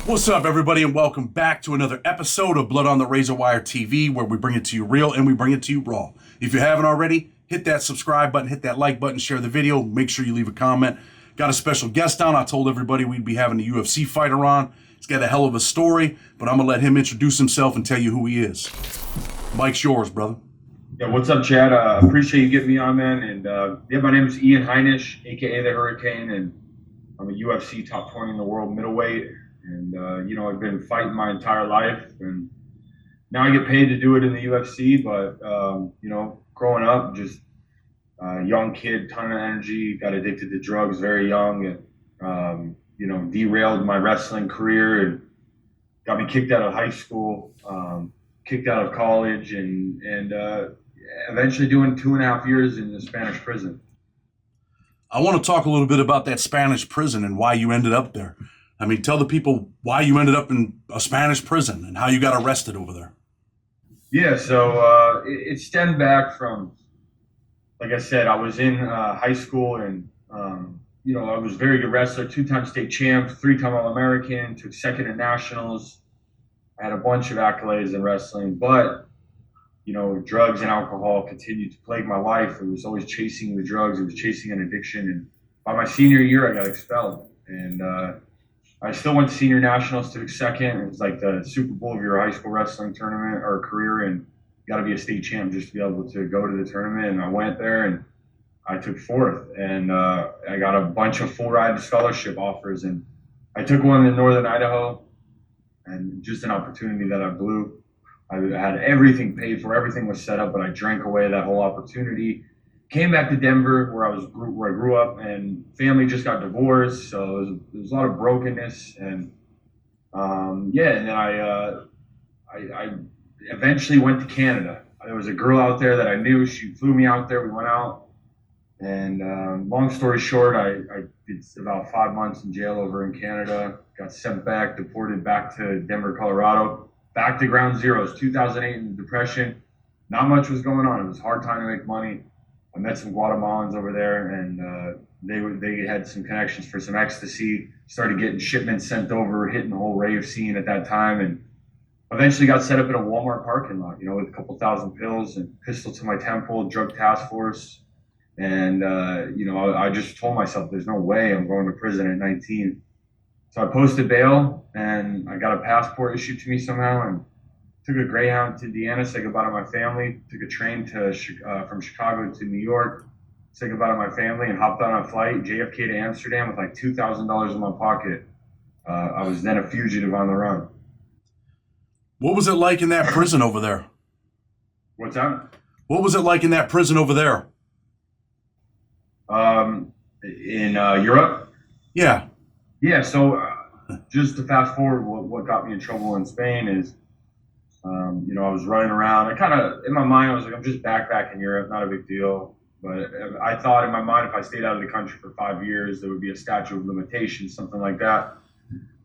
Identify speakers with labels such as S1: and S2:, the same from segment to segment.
S1: What's up, everybody, and welcome back to another episode of Blood on the Razor Wire TV, where we bring it to you real and we bring it to you raw. If you haven't already, hit that subscribe button, hit that like button, share the video, make sure you leave a comment. Got a special guest on. I told everybody we'd be having a UFC fighter on. He's got a hell of a story, but I'm going to let him introduce himself and tell you who he is. Mike's yours, brother.
S2: Yeah, what's up, Chad? Appreciate you getting me on, man. And my name is Ian Hinish, aka the Hurricane, and I'm a UFC top 20 in the world middleweight. And I've been fighting my entire life, and now I get paid to do it in the UFC. But growing up, just a young kid, ton of energy, got addicted to drugs very young, and derailed my wrestling career and got me kicked out of high school, kicked out of college, and eventually doing 2.5 years in the Spanish prison.
S1: I want to talk a little bit about that Spanish prison and why you ended up there. I mean, tell the people why you ended up in a Spanish prison and how you got arrested over there.
S2: Yeah, so it stemmed back from, like I said, I was in high school, and I was a very good wrestler, 2-time state champ, 3-time All-American, took second at nationals. I had a bunch of accolades in wrestling, but drugs and alcohol continued to plague my life. It was always chasing the drugs. It was chasing an addiction. And by my senior year, I got expelled. And I still went to senior nationals, took second. It was like the Super Bowl of your high school wrestling tournament or career, and you got to be a state champ just to be able to go to the tournament. And I went there, and I took fourth. And I got a bunch of full ride scholarship offers. And I took one in northern Idaho, and just an opportunity that I blew. I had everything paid for, everything was set up, but I drank away that whole opportunity. Came back to Denver, where I grew up, and family just got divorced, so there was a lot of brokenness, and and then I eventually went to Canada. There was a girl out there that I knew. She flew me out there. We went out, and long story short, I did about 5 months in jail over in Canada. Got sent back, deported back to Denver, Colorado. Back to ground zero. It was 2008 in the Depression. Not much was going on. It was a hard time to make money. I met some Guatemalans over there, and they had some connections for some ecstasy. Started getting shipments sent over, hitting the whole rave scene at that time, and eventually got set up in a Walmart parking lot, with a couple thousand pills and pistol to my temple, drug task force. And, I just told myself there's no way I'm going to prison at 19. So I posted bail, and I got a passport issued to me somehow, and took a Greyhound to Indiana, said goodbye to my family, took a train from Chicago to New York, said goodbye to my family, and hopped on a flight, JFK to Amsterdam, with like $2,000 in my pocket. I was then a fugitive on the run.
S1: What was it like in that prison over there?
S2: What's that?
S1: What was it like in that prison over there?
S2: In Europe?
S1: Yeah.
S2: Yeah, so just to fast forward, what got me in trouble in Spain is, I was running around. I kind of, in my mind, I was like, I'm just back in Europe, not a big deal. But I thought in my mind, if I stayed out of the country for 5 years, there would be a statute of limitations, something like that.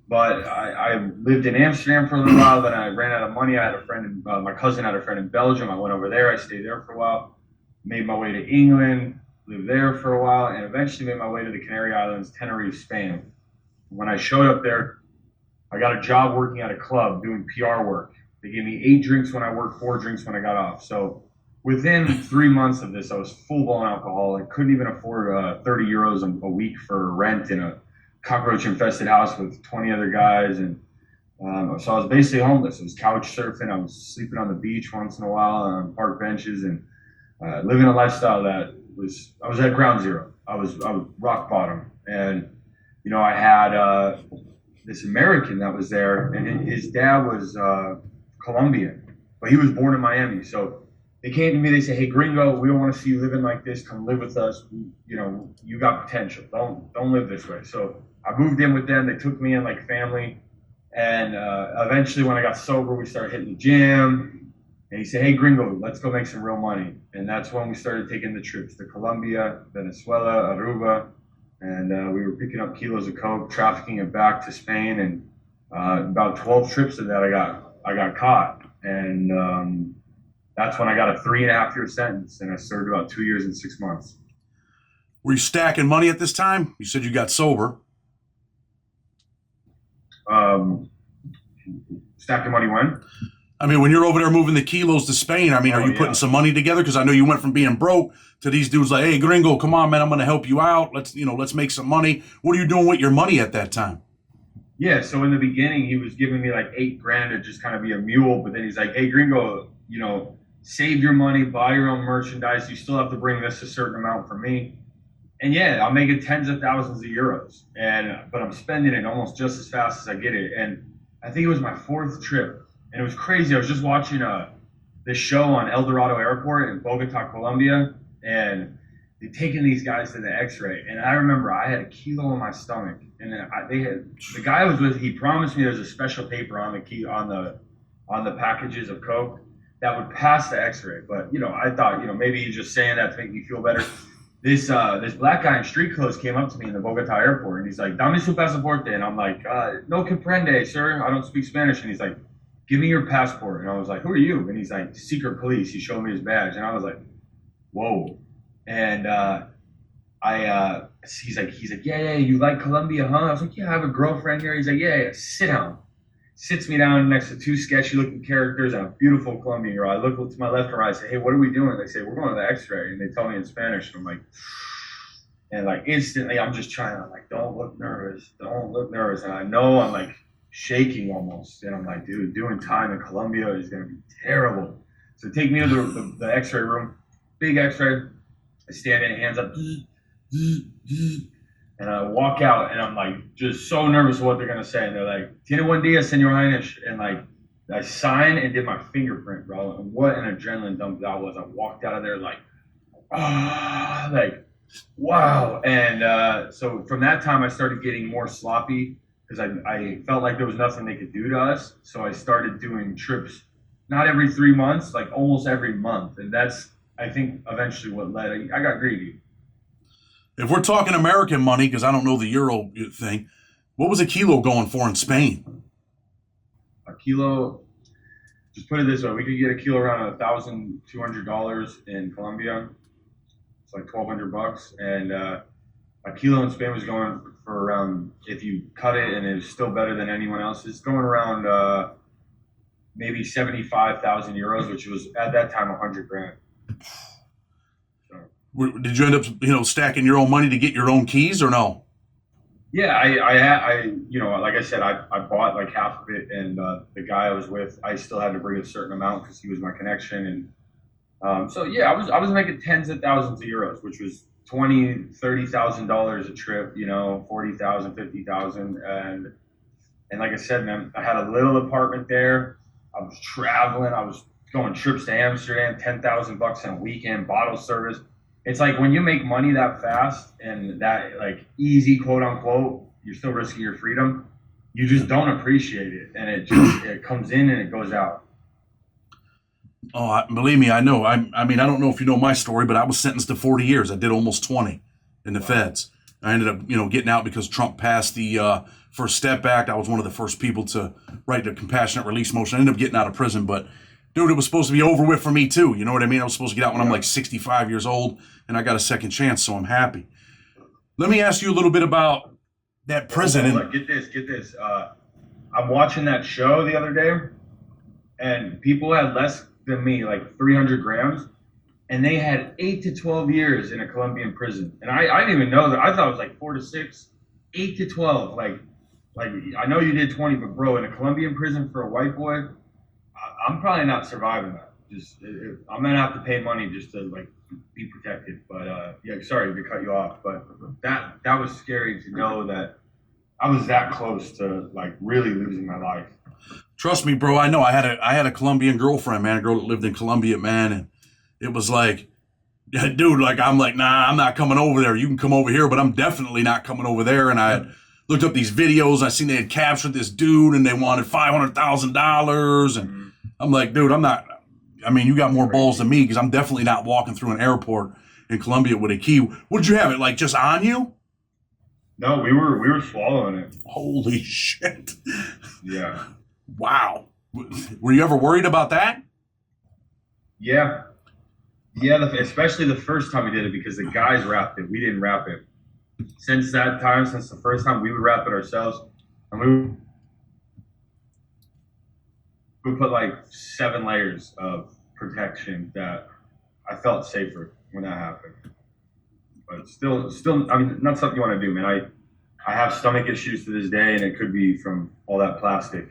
S2: But I lived in Amsterdam for a little while, then I ran out of money. I had a friend, my cousin had a friend in Belgium. I went over there, I stayed there for a while, made my way to England, lived there for a while, and eventually made my way to the Canary Islands, Tenerife, Spain. When I showed up there, I got a job working at a club doing PR work. They gave me 8 drinks when I worked, 4 drinks when I got off. So within 3 months of this, I was full-blown alcoholic. Couldn't even afford 30 euros a week for rent in a cockroach-infested house with 20 other guys. And so I was basically homeless. I was couch surfing. I was sleeping on the beach once in a while on park benches, and living a lifestyle that I was at ground zero. I was rock bottom. And I had this American that was there, and his dad was Colombian, but he was born in Miami. So they came to me, they said, "Hey, gringo, we don't want to see you living like this. Come live with us. You got potential. Don't live this way." So I moved in with them. They took me in like family. And eventually when I got sober, we started hitting the gym. And he said, "Hey, gringo, let's go make some real money." And that's when we started taking the trips to Colombia, Venezuela, Aruba. And we were picking up kilos of coke, trafficking it back to Spain, and about 12 trips of that I got caught, and that's when I got a 3.5-year sentence, and I served about 2 years and 6 months.
S1: Were you stacking money at this time? You said you got sober.
S2: Stacking money when?
S1: I mean, when you're over there moving the kilos to Spain, I mean, are you putting some money together? Because I know you went from being broke to these dudes like, hey, gringo, come on, man, I'm going to help you out. Let's make some money. What are you doing with your money at that time?
S2: Yeah, so in the beginning, he was giving me like $8,000 to just kind of be a mule. But then he's like, hey, gringo, save your money, buy your own merchandise. You still have to bring this a certain amount for me. And yeah, I'm making tens of thousands of euros, but I'm spending it almost just as fast as I get it. And I think it was my fourth trip, and it was crazy. I was just watching this show on El Dorado Airport in Bogota, Colombia, and they're taking these guys to the X-ray. And I remember I had a kilo in my stomach, and the guy I was with. He promised me there's a special paper on the packages of Coke that would pass the X-ray. But I thought maybe he's just saying that to make me feel better. This black guy in street clothes came up to me in the Bogota airport, and he's like, "Dame su pasaporte," and I'm like, "No comprende, sir. I don't speak Spanish." And he's like, "Give me your passport." And I was like, "Who are you?" And he's like, "Secret police." He showed me his badge, and I was like, "Whoa!" And he's like, "Yeah, you like Colombia, huh?" I was like, "Yeah, I have a girlfriend here." He's like, "Yeah, sit down." Sits me down next to two sketchy-looking characters and a beautiful Colombian girl. I look to my left and right. I say, "Hey, what are we doing?" They say, "We're going to the X-ray," and they tell me in Spanish. And I'm like, and like instantly, I'm just trying. I'm like, "Don't look nervous. Don't look nervous." And I know I'm like shaking almost. And I'm like, "Dude, doing time in Colombia is gonna be terrible." So take me to the X-ray room, big X-ray. I stand in, hands up. And I walk out, and I'm like just so nervous of what they're gonna say. And they're like, "Tiene buen día, señor Hinish." And like I signed and did my fingerprint, bro. And what an adrenaline dump that was. I walked out of there like, like wow. And so from that time, I started getting more sloppy because I felt like there was nothing they could do to us. So I started doing trips, not every 3 months, like almost every month. And that's, I think, eventually what led. I got greedy.
S1: If we're talking American money, because I don't know the euro thing, what was a kilo going for in Spain?
S2: A kilo, just put it this way, we could get a kilo around $1,200 in Colombia. It's like $1,200, and a kilo in Spain was going for around, if you cut it and it's still better than anyone else's, going around maybe 75,000 euros, which was at that time 100 grand.
S1: Did you end up, stacking your own money to get your own keys or no?
S2: Yeah, I like I said, I bought like half of it, and the guy I was with, I still had to bring a certain amount because he was my connection, and so yeah, I was making tens of thousands of euros, which was $20,000-$30,000 a trip, 40,000, 50,000, and like I said, man, I had a little apartment there. I was traveling, I was going trips to Amsterdam, $10,000 in a weekend, bottle service. It's like when you make money that fast and that like easy, quote unquote, you're still risking your freedom. You just don't appreciate it, and it comes in and it goes out.
S1: Oh, believe me, I know. I mean, I don't know if you know my story, but I was sentenced to 40 years. I did almost 20 in the feds. I ended up, getting out because Trump passed the First Step Act. I was one of the first people to write the compassionate release motion. I ended up getting out of prison, but dude, it was supposed to be over with for me too. You know what I mean? I was supposed to get out when I'm like 65 years old, and I got a second chance, so I'm happy. Let me ask you a little bit about that prison.
S2: Look, get this. I'm watching that show the other day, and people had less than me, like 300 grams, and they had 8 to 12 years in a Colombian prison. And I didn't even know that. I thought it was like 4 to 6, 8 to 12. Like I know you did 20, but bro, in a Colombian prison for a white boy, I'm probably not surviving that. I'm gonna have to pay money just to like be protected. But yeah, sorry to cut you off, but that was scary to know that I was that close to like really losing my life.
S1: Trust me, bro. I know. I had a Colombian girlfriend, man, a girl that lived in Colombia, man, and it was like, yeah, dude, like I'm like, nah, I'm not coming over there. You can come over here, but I'm definitely not coming over there. And I looked up these videos. I seen they had captured this dude, and they wanted $500,000, and I'm like, dude, I'm not. I mean, you got more balls than me because I'm definitely not walking through an airport in Colombia with a key. What did you have it like just on you?
S2: No, we were swallowing it.
S1: Holy shit!
S2: Yeah.
S1: Wow. Were you ever worried about that?
S2: Yeah. Especially the first time we did it because the guys wrapped it. We didn't wrap it. Since that time, since the first time, we would wrap it ourselves, and we put like 7 layers of protection that I felt safer when that happened. But still, I mean, not something you want to do, man. I have stomach issues to this day, and it could be from all that plastic.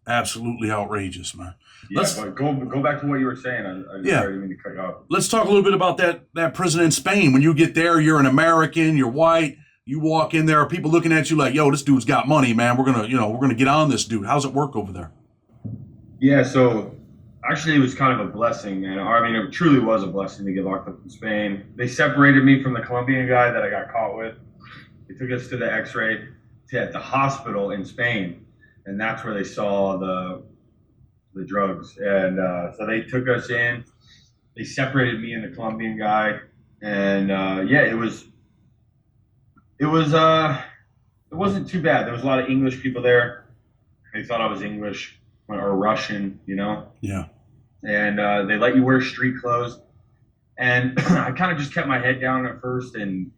S1: Absolutely outrageous, man.
S2: Yeah, but go back to what you were saying. I didn't mean to cut you off.
S1: Let's talk a little bit about that prison in Spain. When you get there, you're an American, you're white, you walk in there, are people looking at you like, yo, this dude's got money, man. We're gonna get on this dude. How's it work over there?
S2: Yeah, so actually it was kind of a blessing, man. I mean, it truly was a blessing to get locked up in Spain. They separated me from the Colombian guy that I got caught with. They took us to the X-ray at the hospital in Spain, and that's where they saw the drugs. And so they took us in. They separated me and the Colombian guy, and it wasn't too bad. There was a lot of English people there. They thought I was English or Russian, you know.
S1: Yeah.
S2: And they let you wear street clothes. And I kind of just kept my head down at first and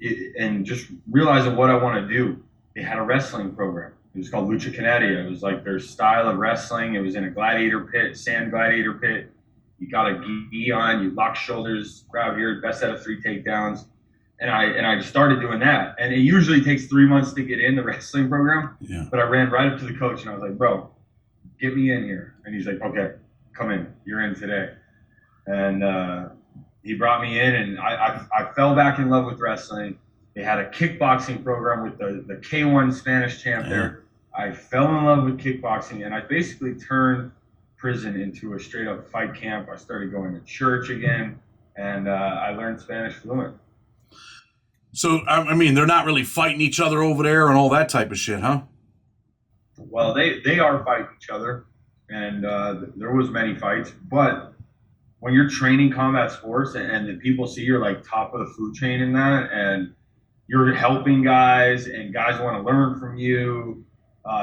S2: just realizing what I want to do. They had a wrestling program. It was called Lucha Canaria. It was like their style of wrestling. It was in a gladiator pit, sand gladiator pit. You got a gi on, you lock shoulders, grab here, best out of 3 takedowns. And I started doing that. And it usually takes 3 months to get in the wrestling program.
S1: Yeah.
S2: But I ran right up to the coach and I was like, bro, get me in here. And he's like, okay, come in. You're in today. And he brought me in, and I fell back in love with wrestling. They had a kickboxing program with the K1 Spanish champ there. I fell in love with kickboxing, and I basically turned prison into a straight up fight camp. I started going to church again, and I learned Spanish fluent.
S1: So, I mean, they're not really fighting each other over there and all that type of shit, huh?
S2: Well, they are fighting each other, and there was many fights, but when you're training combat sports and the people see you're like top of the food chain in that, and you're helping guys and guys want to learn from you,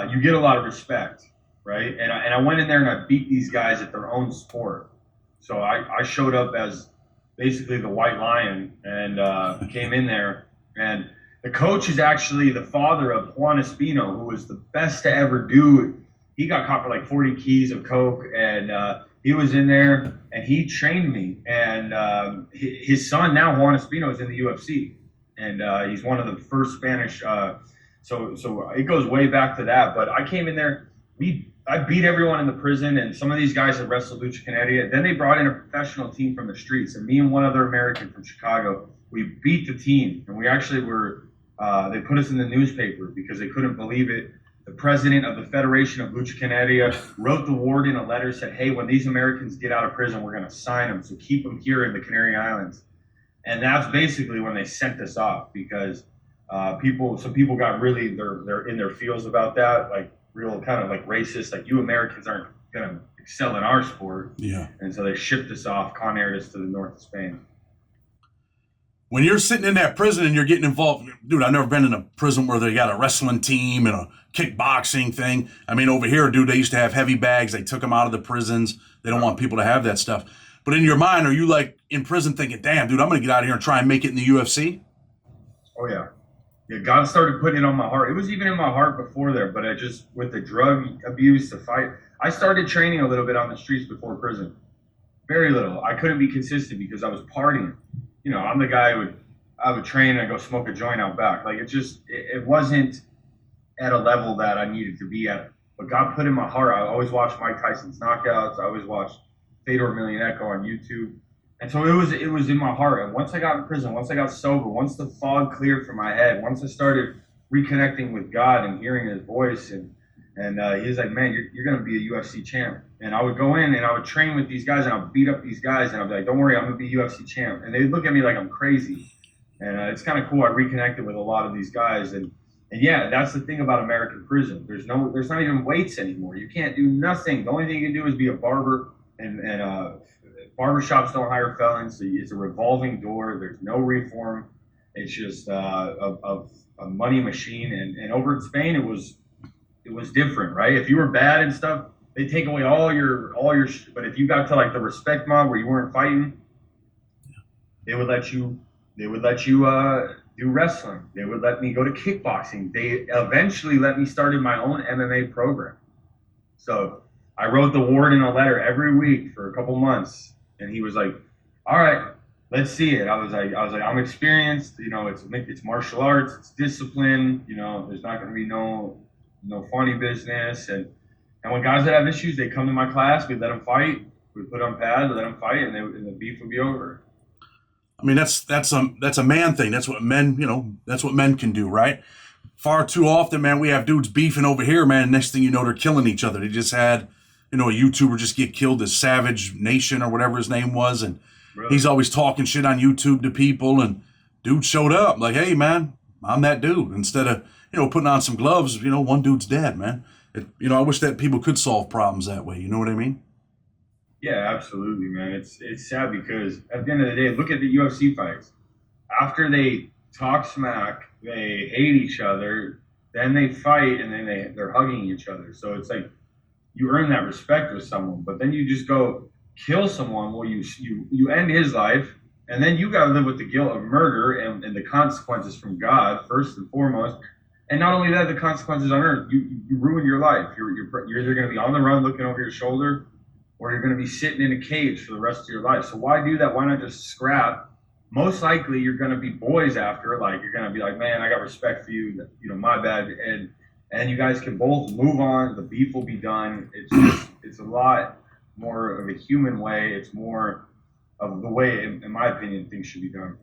S2: you get a lot of respect, right? And I went in there and I beat these guys at their own sport. So I showed up as basically the white lion and came in there. And the coach is actually the father of Juan Espino, who was the best to ever do it. He got caught for like 40 keys of coke, and he was in there and he trained me. And his son now, Juan Espino, is in the UFC, and he's one of the first Spanish. So it goes way back to that. But I came in there, I beat everyone in the prison, and some of these guys had wrestled Lucha Canaria. Then they brought in a professional team from the streets, and me and one other American from Chicago, we beat the team, and we actually were. They put us in the newspaper because they couldn't believe it. The president of the Federation of Lucha Canaria wrote the warden a letter, said, hey, when these Americans get out of prison, we're going to sign them, so keep them here in the Canary Islands. And that's basically when they sent us off, because some people got really, they're in their feels about that, like real kind of like racist, like you Americans aren't going to excel in our sport.
S1: Yeah.
S2: And so they shipped us off, Con Aired us to the north of Spain.
S1: When you're sitting in that prison and you're getting involved, dude, I've never been in a prison where they got a wrestling team and a kickboxing thing. I mean, over here, dude, they used to have heavy bags. They took them out of the prisons. They don't want people to have that stuff. But in your mind, are you like in prison thinking, damn, dude, I'm going to get out of here and try and make it in the UFC?
S2: Oh, yeah. Yeah, God started putting it on my heart. It was even in my heart before there, but I just, with the drug abuse, the fight, I started training a little bit on the streets before prison. Very little. I couldn't be consistent because I was partying. You know, I'm the guy who I would train and I go smoke a joint out back. Like it wasn't at a level that I needed to be at. But God put in my heart. I always watched Mike Tyson's knockouts. I always watched Fedor Emelianenko on YouTube. And so it was in my heart. And once I got in prison, once I got sober, once the fog cleared from my head, once I started reconnecting with God and hearing his voice, and he was like, man, you're going to be a UFC champ. And I would go in and I would train with these guys and I would beat up these guys and I'd be like, don't worry, I'm going to be UFC champ. And they'd look at me like I'm crazy. And it's kind of cool. I reconnected with a lot of these guys. And yeah, that's the thing about American prison. There's not even weights anymore. You can't do nothing. The only thing you can do is be a barber, and barbershops don't hire felons. So it's a revolving door. There's no reform. It's just a money machine. And over in Spain, it was different, right? If you were bad and stuff, they take away all your but if you got to like the respect mod where you weren't fighting, they would let you do wrestling. They would let me go to kickboxing. They eventually let me start in my own MMA program. So I wrote the warden a letter every week for a couple months, and he was like, "All right, let's see it." I was like, I'm experienced. It's martial arts, it's discipline. There's not going to be no funny business. And when guys that have issues, they come to my class. We let them fight. We put on pads, let them fight, and the beef will be over.
S1: I mean, that's a man thing. That's what men, that's what men can do, right? Far too often, man, we have dudes beefing over here, man. Next thing you know, they're killing each other. They just had, a YouTuber just get killed, this Savage Nation or whatever his name was, and
S2: Really?
S1: he's always talking shit on YouTube to people, and dude showed up like, hey, man, I'm that dude. Instead of, putting on some gloves, one dude's dead, man. I wish that people could solve problems that way. You know what I mean?
S2: Yeah, absolutely, man. It's sad because at the end of the day, look at the UFC fights. After they talk smack, they hate each other, then they fight, and then they're hugging each other. So it's like you earn that respect with someone, but then you just go kill someone. Well, you end his life, and then you got to live with the guilt of murder and the consequences from God first and foremost. And not only that, the consequences on earth. You ruin your life. You're either going to be on the run looking over your shoulder, or you're going to be sitting in a cage for the rest of your life. So why do that? Why not just scrap? Most likely you're going to be boys after. Like, you're going to be like, man, I got respect for you. My bad. And you guys can both move on. The beef will be done. It's a lot more of a human way. It's more of the way, in my opinion, things should be done.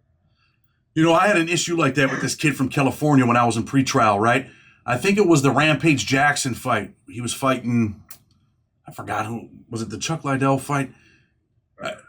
S1: I had an issue like that with this kid from California when I was in pretrial, right? I think it was the Rampage Jackson fight. He was fighting, I forgot who, was it the Chuck Liddell fight?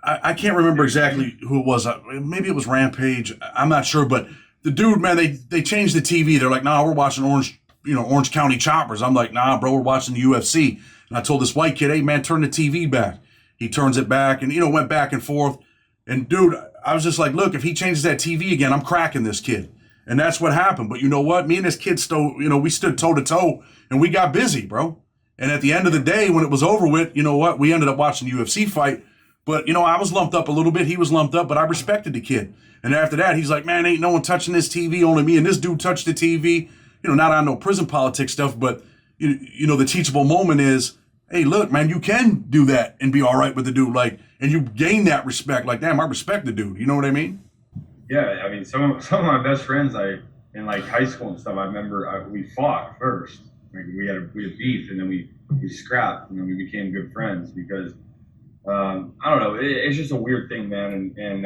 S1: I can't remember exactly who it was. Maybe it was Rampage. I'm not sure, but the dude, man, they changed the TV. They're like, nah, we're watching Orange County Choppers. I'm like, nah, bro, we're watching the UFC. And I told this white kid, hey, man, turn the TV back. He turns it back and, went back and forth. And, dude, I was just like, look, if he changes that TV again, I'm cracking this kid. And that's what happened. But you know what? Me and this kid we stood toe to toe and we got busy, bro. And at the end of the day, when it was over with, you know what? We ended up watching the UFC fight. But, I was lumped up a little bit. He was lumped up, but I respected the kid. And after that, he's like, man, ain't no one touching this TV. Only me and this dude touched the TV. Not on no prison politics stuff, but, the teachable moment is, hey, look, man, you can do that and be all right with the dude. Like, and you gain that respect. Like, damn, I respect the dude. You know what I mean?
S2: Yeah, I mean, some of my best friends, in like high school and stuff, I remember we fought first. Like, we had beef, and then we scrapped, and then we became good friends because I don't know. It's just a weird thing, man, and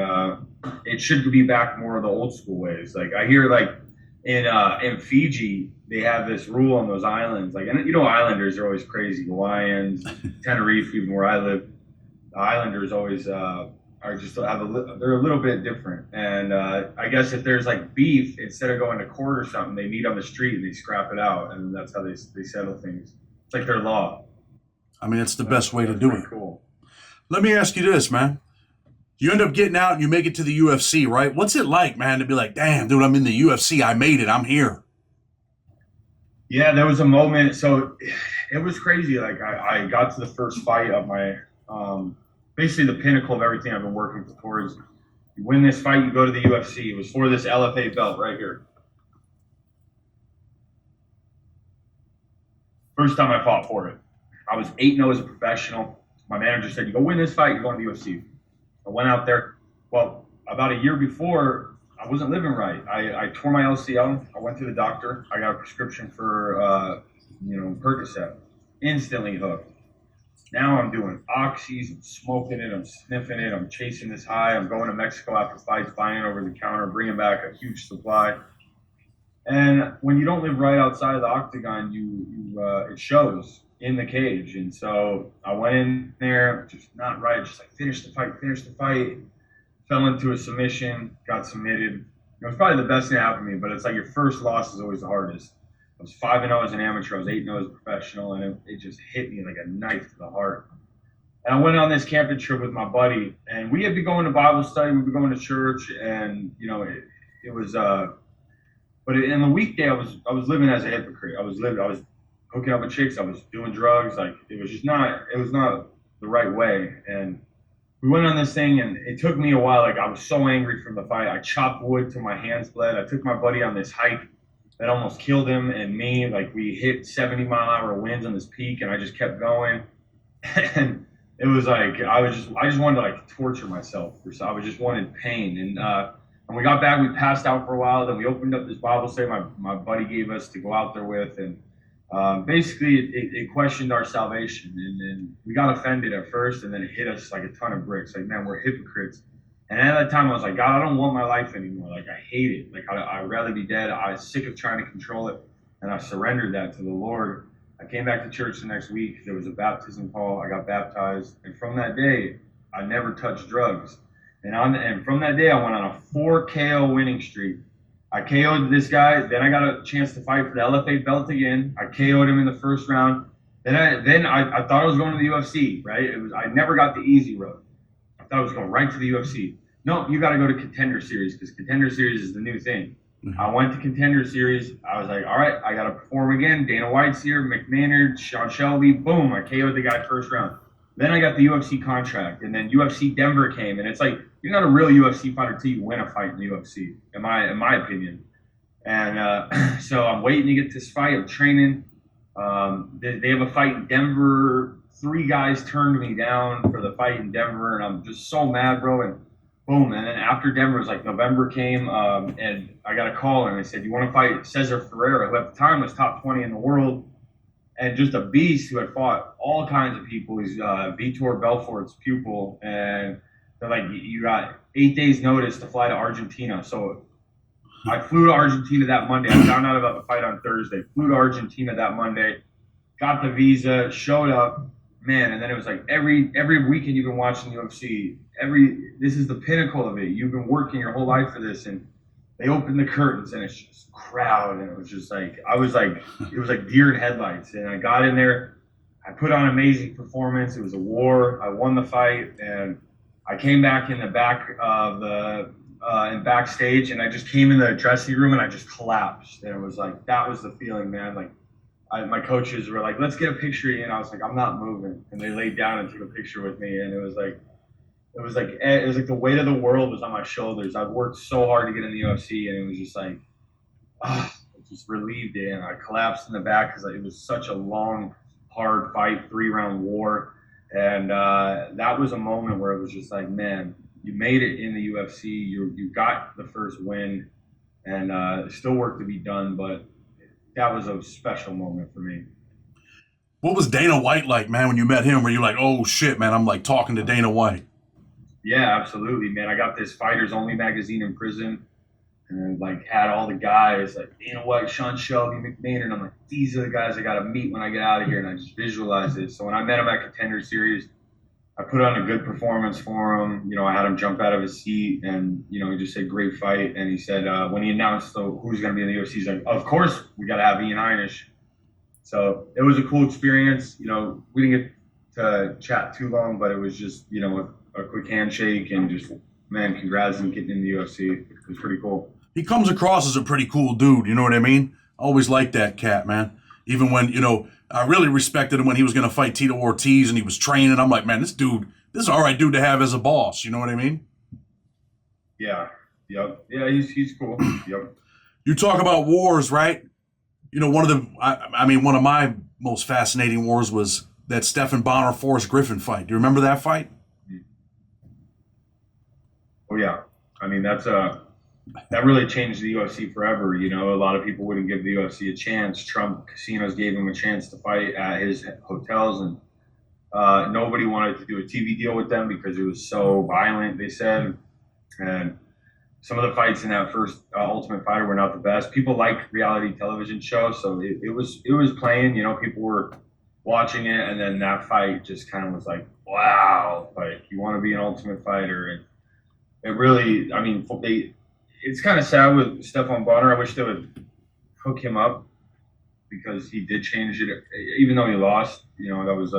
S2: it should be back more of the old school ways. Like, I hear like in Fiji, they have this rule on those islands. Like, and islanders are always crazy. Hawaiians, Tenerife, even where I live, the islanders always are just they're a little bit different. And I guess if there's like beef, instead of going to court or something, they meet on the street and they scrap it out, and that's how they settle things. It's like their law.
S1: I mean, it's the best way to do it.
S2: Cool.
S1: Let me ask you this, man. You end up getting out and you make it to the UFC, right? What's it like, man, to be like, damn, dude, I'm in the UFC. I made it. I'm here.
S2: Yeah, there was a moment. So it was crazy. Like, I got to the first fight of my, basically the pinnacle of everything I've been working towards. You win this fight, you go to the UFC. It was for this LFA belt right here. First time I fought for it. I was 8-0 as a professional. My manager said, you go win this fight, you're going to the UFC. I went out there. Well, about a year before, I wasn't living right. I tore my LCL. I went to the doctor. I got a prescription for, Percocet. Instantly hooked. Now I'm doing oxys. I'm smoking it. I'm sniffing it. I'm chasing this high. I'm going to Mexico after fights, buying it over the counter, bringing back a huge supply. And when you don't live right outside of the octagon, it shows in the cage. And so I went in there, just not right, just like finish the fight, fell into a submission, got submitted. It was probably the best thing that happened to me, but it's like your first loss is always the hardest. I was 5-0 as an amateur, I was 8-0 as a professional, and it just hit me like a knife to the heart. And I went on this camping trip with my buddy, and we had been going to Bible study, we'd been going to church, and it was but in the weekday I was living as a hypocrite. I was hooking up with chicks, I was doing drugs, like it was not the right way. And we went on this thing, and it took me a while. Like, I was so angry from the fight. I chopped wood till my hands bled. I took my buddy on this hike that almost killed him and me. Like, we hit 70-mile-an-hour winds on this peak, and I just kept going. and it was like I just wanted to like torture myself. I was just wanted pain. And when we got back, we passed out for a while. Then we opened up this Bible study my buddy gave us to go out there with, and basically it questioned our salvation. And then we got offended at first, and then it hit us like a ton of bricks. Like, man, we're hypocrites. And at that time, I was like, God, I don't want my life anymore. Like, I hate it. Like, I'd rather be dead. I was sick of trying to control it, and I surrendered that to the Lord. I came back to church the next week. There was a baptism call. I got baptized. And from that day, I never touched drugs. And from that day, I went on a 4 KO winning streak. I KO'd this guy. Then I got a chance to fight for the LFA belt again. I KO'd him in the first round. Then I thought I was going to the UFC, right? I never got the easy road. I thought I was going right to the UFC. No, you got to go to Contender Series because Contender Series is the new thing. I went to Contender Series. I was like, all right, I got to perform again. Dana White's here, McMahon, Sean Shelby. Boom, I KO'd the guy first round. Then I got the UFC contract, and then UFC Denver came, and it's like you're not a real UFC fighter until you win a fight in the UFC, in my opinion. And so I'm waiting to get this fight. I'm training. They have a fight in Denver. 3 guys turned me down for the fight in Denver, and I'm just so mad, bro. And boom, and then after Denver, it was like November came, and I got a call, and they said, you want to fight Cesar Ferreira, who at the time was top 20 in the world, and just a beast who had fought all kinds of people. He's Vitor Belfort's pupil, and they're like, you got 8 days notice to fly to Argentina. So I flew to Argentina that Monday. I found out about the fight on Thursday. Flew to Argentina that Monday, got the visa, showed up, man, and then it was like every weekend you've been watching the UFC. This is the pinnacle of it. You've been working your whole life for this, and they opened the curtains, and it's just crowd, and it was just like it was like deer in headlights. And I got in there, I put on an amazing performance. It was a war. I won the fight, and I came back in the back of the in backstage, and I just came in the dressing room, and I just collapsed. And it was like that was the feeling, man. Like my coaches were like, "Let's get a picture," and I was like, "I'm not moving," and they laid down and took a picture with me, and it was like the weight of the world was on my shoulders. I've worked so hard to get in the UFC, and it was just like, just relieved it. And I collapsed in the back because it was such a long, hard fight, 3-round war. And that was a moment where it was just like, man, you made it in the UFC. You got the first win, and still work to be done. But that was a special moment for me.
S1: What was Dana White like, man, when you met him? Were you like, oh, shit, man, I'm like talking to Dana White?
S2: Yeah, absolutely, man. I got this Fighters Only magazine in prison, and like had all the guys like Dana White, Sean Shelby, McMahon, and I'm like, these are the guys I got to meet when I get out of here, and I just visualized it. So when I met him at Contender Series, I put on a good performance for him. You know, I had him jump out of his seat, and you know, he just said, "Great fight." And he said when he announced who's going to be in the UFC, he's like, "Of course, we got to have Ian Hinish." So it was a cool experience. You know, we didn't get to chat too long, but it was just, you know, a quick handshake and just, man, congrats on getting in the UFC. It was pretty cool.
S1: He comes across as a pretty cool dude, you know what I mean? Always liked that cat, man. Even when, you know, I really respected him when he was going to fight Tito Ortiz and he was training. I'm like, man, this is an all right dude to have as a boss, you know what I mean?
S2: Yeah, yep. Yeah, he's cool. Yep.
S1: You talk about wars, right? You know, one of my most fascinating wars was that Stephan Bonner Forrest Griffin fight. Do you remember that fight?
S2: Oh yeah, I mean that really changed the UFC forever. You know, a lot of people wouldn't give the UFC a chance. Trump casinos gave him a chance to fight at his hotels, and nobody wanted to do a TV deal with them because it was so violent. They said, and some of the fights in that first Ultimate Fighter were not the best. People like reality television shows, so it was playing. You know, people were watching it, and then that fight just kind of was like, wow, like you want to be an Ultimate Fighter. And it really, I mean, it's kind of sad with Stephan Bonner. I wish they would hook him up because he did change it, even though he lost. You know, that was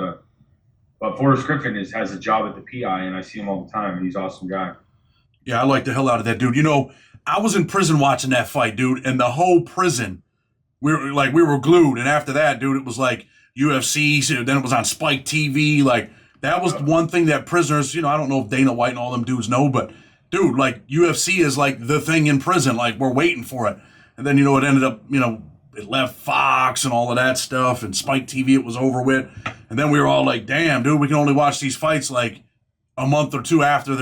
S2: but Forrest Griffin has a job at the PI, and I see him all the time, and he's an awesome guy.
S1: Yeah, I like the hell out of that dude. You know, I was in prison watching that fight, dude, and the whole prison, we were glued. And after that, dude, it was like UFC, so then it was on Spike TV. Like, that was one thing that prisoners, you know, I don't know if Dana White and all them dudes know, but dude, like UFC is like the thing in prison. Like, we're waiting for it. And then, you know, it ended up, you know, it left Fox and all of that stuff, and Spike TV, it was over with. And then we were all like, damn, dude, we can only watch these fights like a month or two after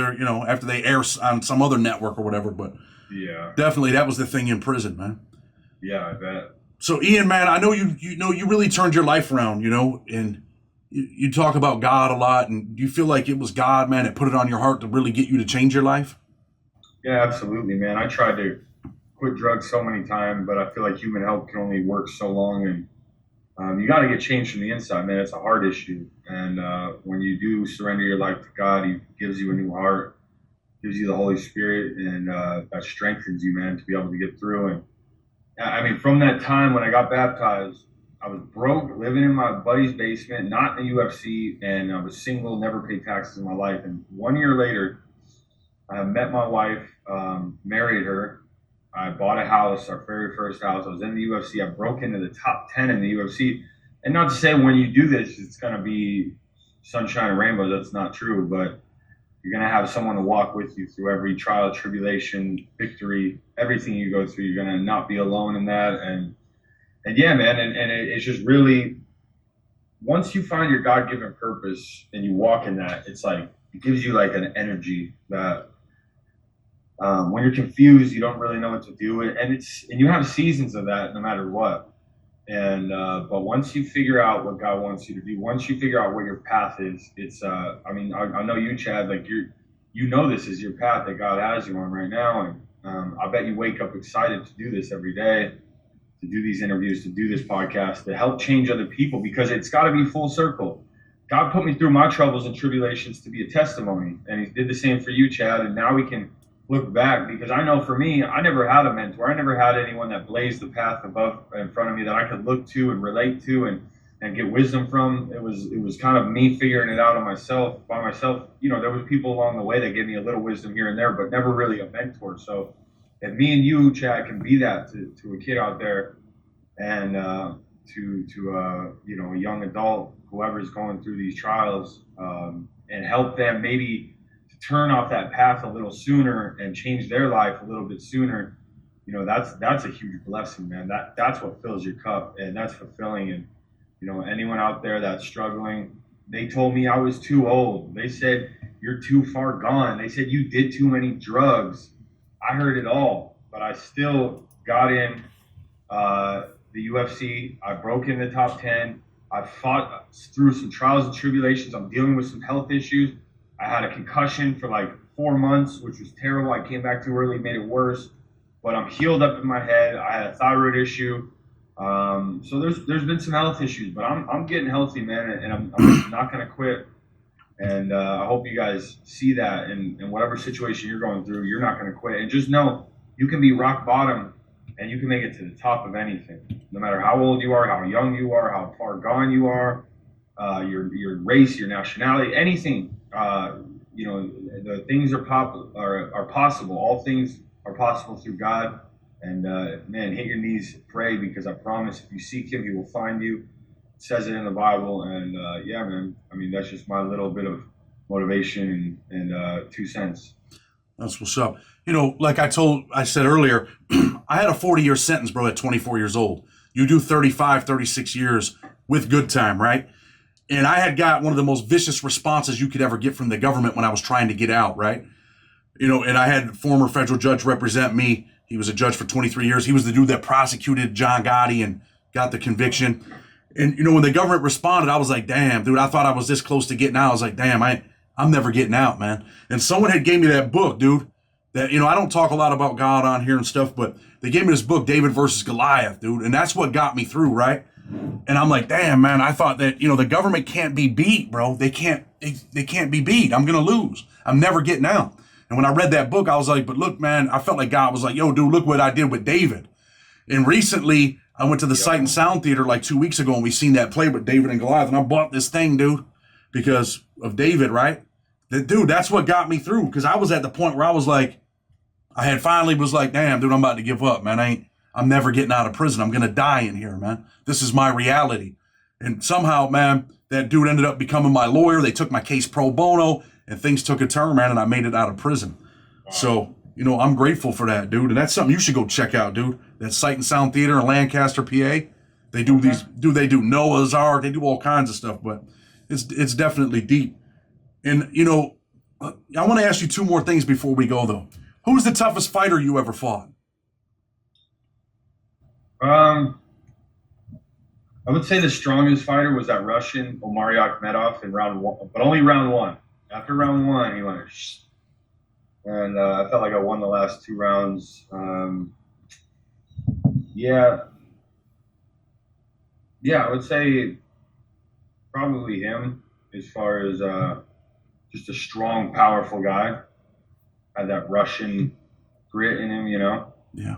S1: after they air on some other network or whatever. But
S2: yeah,
S1: definitely that was the thing in prison, man.
S2: Yeah, I bet.
S1: So Ian, man, I know you really turned your life around, and you talk about God a lot, and do you feel like it was God, man, that put it on your heart to really get you to change your life?
S2: Yeah, absolutely, man. I tried to quit drugs so many times, but I feel like human help can only work so long, and you got to get changed from the inside, man. It's a heart issue, and when you do surrender your life to God, He gives you a new heart, gives you the Holy Spirit, and that strengthens you, man, to be able to get through. And I mean, from that time when I got baptized, I was broke, living in my buddy's basement, not in the UFC, and I was single, never paid taxes in my life. And 1 year later, I met my wife, married her. I bought a house, our very first house. I was in the UFC. I broke into the top 10 in the UFC. And not to say when you do this, it's going to be sunshine and rainbows. That's not true. But you're going to have someone to walk with you through every trial, tribulation, victory, everything you go through. You're going to not be alone in that. And yeah, man, and it's just really, once you find your God-given purpose and you walk in that, it's like, it gives you like an energy that when you're confused, you don't really know what to do. And you have seasons of that no matter what. And but once you figure out what God wants you to do, once you figure out what your path is, it's I mean, I know you, Chad, like this is your path that God has you on right now. And I bet you wake up excited to do this every day, to do these interviews, to do this podcast, to help change other people, because it's got to be full circle. God put me through my troubles and tribulations to be a testimony, and He did the same for you, Chad. And now we can look back, because I know for me, I never had a mentor. I never had anyone that blazed the path above in front of me that I could look to and relate to and get wisdom from. It was kind of me figuring it out by myself. There was people along the way that gave me a little wisdom here and there, but never really a mentor. So if me and you, Chad, can be that to a kid out there, and to a young adult, whoever's going through these trials, and help them maybe to turn off that path a little sooner and change their life a little bit sooner, that's a huge blessing, man. That's what fills your cup, and that's fulfilling. And anyone out there that's struggling, they told me I was too old. They said you're too far gone. They said you did too many drugs. I heard it all, but I still got in the UFC. I broke in the top 10. I fought through some trials and tribulations. I'm dealing with some health issues. I had a concussion for like 4 months, which was terrible. I came back too early, made it worse. But I'm healed up in my head. I had a thyroid issue. So there's been some health issues, but I'm getting healthy, man, and I'm not going to quit. And I hope you guys see that in whatever situation you're going through, you're not going to quit. And just know you can be rock bottom and you can make it to the top of anything, no matter how old you are, how young you are, how far gone you are, your race, your nationality, anything. The things are possible. All things are possible through God. And man, hit your knees, pray, because I promise if you seek Him, He will find you. It says it in the Bible. And yeah, man, I mean, that's just my little bit of motivation and 2 cents.
S1: That's what's up. Like I said earlier, I had a 40-year sentence, bro, at 24 years old. You do 35, 36 years with good time, right? And I had got one of the most vicious responses you could ever get from the government when I was trying to get out, right? And I had a former federal judge represent me. He was a judge for 23 years. He was the dude that prosecuted John Gotti and got the conviction. And, when the government responded, I was like, damn, dude, I thought I was this close to getting out. I was like, damn, I'm never getting out, man. And someone had gave me that book, dude, that, I don't talk a lot about God on here and stuff, but they gave me this book, David versus Goliath, dude. And that's what got me through, right? And I'm like, damn, man, I thought that, the government can't be beat, bro. They can't be beat. I'm going to lose. I'm never getting out. And when I read that book, I was like, but look, man, I felt like God was like, yo, dude, look what I did with David. And recently I went to the Sight and Sound Theater like 2 weeks ago, and we seen that play with David and Goliath. And I bought this thing, dude, because of David, right? Dude, that's what got me through. Because I was at the point where I was like, I had finally was like, damn, dude, I'm about to give up, man. I'm never getting out of prison. I'm going to die in here, man. This is my reality. And somehow, man, that dude ended up becoming my lawyer. They took my case pro bono, and things took a turn, man, and I made it out of prison. Wow. So you know, I'm grateful for that, dude. And that's something you should go check out, dude. That Sight and Sound Theater in Lancaster, PA. They do they do Noah's Ark. They do all kinds of stuff, but it's definitely deep. And, you know, I want to ask you two more things before we go, though. Who's the toughest fighter you ever fought?
S2: I would say the strongest fighter was that Russian Omari Akhmedov in round one, but only round one. After round one, he went, shh. And I felt like I won the last two rounds. Yeah, I would say probably him as far as just a strong, powerful guy. Had that Russian grit in him, you know?
S1: Yeah.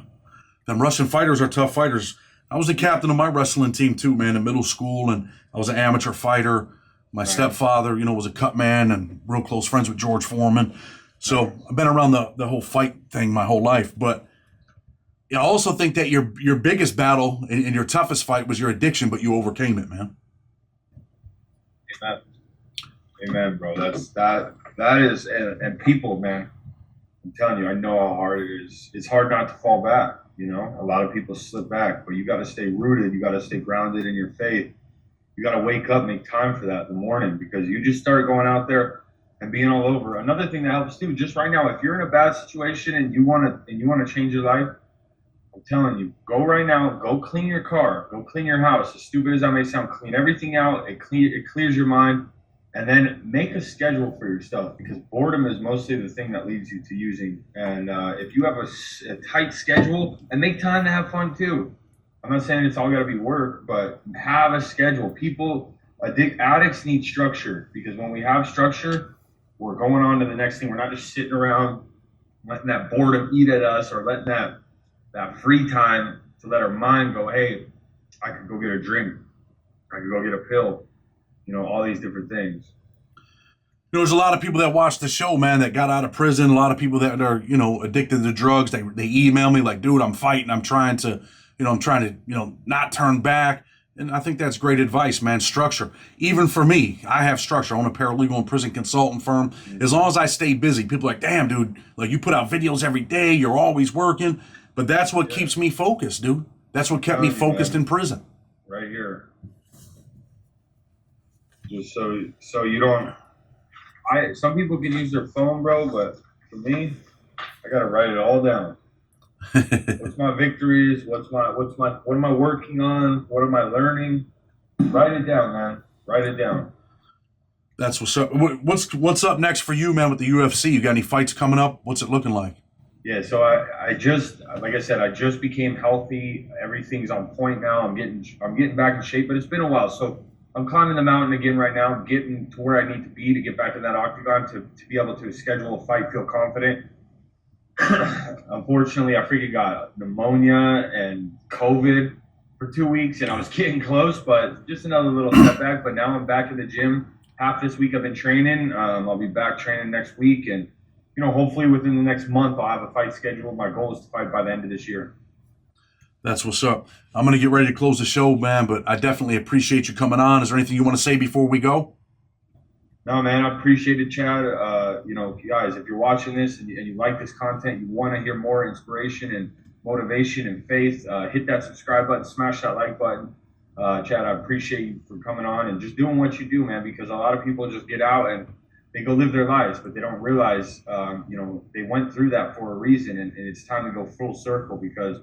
S1: Them Russian fighters are tough fighters. I was the captain of my wrestling team too, man, in middle school, and I was an amateur fighter. My stepfather, you know, was a cut man and real close friends with George Foreman. So I've been around the whole fight thing my whole life. But I also think that your biggest battle and your toughest fight was your addiction, but you overcame it, man.
S2: Amen. Amen, bro. That is, and people, man, I'm telling you, I know how hard it is. It's hard not to fall back, you know? A lot of people slip back, but you got to stay rooted. You got to stay grounded in your faith. You got to wake up, make time for that in the morning, because you just start going out there and being all over. Another thing that helps too, just right now, if you're in a bad situation and you want to change your life, I'm telling you, go right now, go clean your car, go clean your house. As stupid as that may sound, clean everything out. It clears your mind, and then make a schedule for yourself, because boredom is mostly the thing that leads you to using. And if you have a tight schedule, and make time to have fun too. I'm not saying it's all got to be work, but have a schedule. Addicts need structure, because when we have structure, we're going on to the next thing. We're not just sitting around letting that boredom eat at us, or letting that free time to let our mind go, hey, I could go get a drink. I could go get a pill. You know, all these different things.
S1: There's a lot of people that watch the show, man, that got out of prison. A lot of people that are, you know, addicted to drugs. They email me like, dude, I'm fighting. I'm trying to, not turn back. And I think that's great advice, man. Structure. Even for me, I have structure. I own a paralegal and prison consultant firm. As long as I stay busy, people are like, damn, dude, like you put out videos every day. You're always working. But that's what keeps me focused, dude. That's what kept me focused in prison.
S2: Right here. Just so you don't. Some people can use their phone, bro, but for me, I gotta write it all down. What's my victories? What am I working on? What am I learning? Write it down, man. Write it down.
S1: That's what's up. What's up next for you, man, with the UFC? You got any fights coming up? What's it looking like?
S2: Yeah, so I just, like I said, I just became healthy. Everything's on point now. I'm getting back in shape, but it's been a while. So I'm climbing the mountain again right now. I'm getting to where I need to be to get back in that octagon to be able to schedule a fight, feel confident. Unfortunately, I freaking got pneumonia and COVID for 2 weeks, and I was getting close, but just another little setback. But now I'm back in the gym. Half this week I've been training. I'll be back training next week, and hopefully within the next month I'll have a fight scheduled. My goal is to fight by the end of this year.
S1: That's what's up. I'm going to get ready to close the show, man, but I definitely appreciate you coming on. Is there anything you want to say before we go?
S2: No, man, I appreciate it, Chad. Guys, if you're watching this and you like this content, you want to hear more inspiration and motivation and faith, hit that subscribe button, smash that like button. Chad, I appreciate you for coming on and just doing what you do, man, because a lot of people just get out and they go live their lives, but they don't realize, they went through that for a reason, and it's time to go full circle, because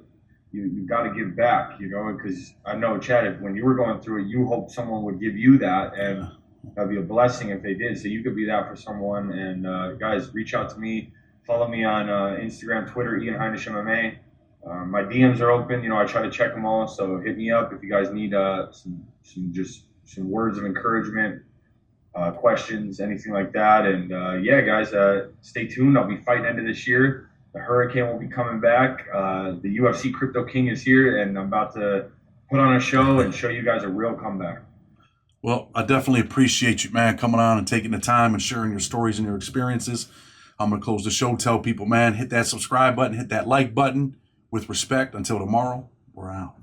S2: you got to give back, because I know, Chad, when you were going through it, you hoped someone would give you that, and that'd be a blessing if they did. So you could be that for someone. And guys, reach out to me, follow me on Instagram, Twitter, Ian Hinish MMA. My DMs are open. I try to check them all. So hit me up if you guys need some words of encouragement, questions, anything like that. And guys, stay tuned. I'll be fighting end of this year. The Hurricane will be coming back. The UFC Crypto King is here, and I'm about to put on a show and show you guys a real comeback.
S1: Well, I definitely appreciate you, man, coming on and taking the time and sharing your stories and your experiences. I'm going to close the show. Tell people, man, hit that subscribe button, hit that like button. With respect, until tomorrow, we're out.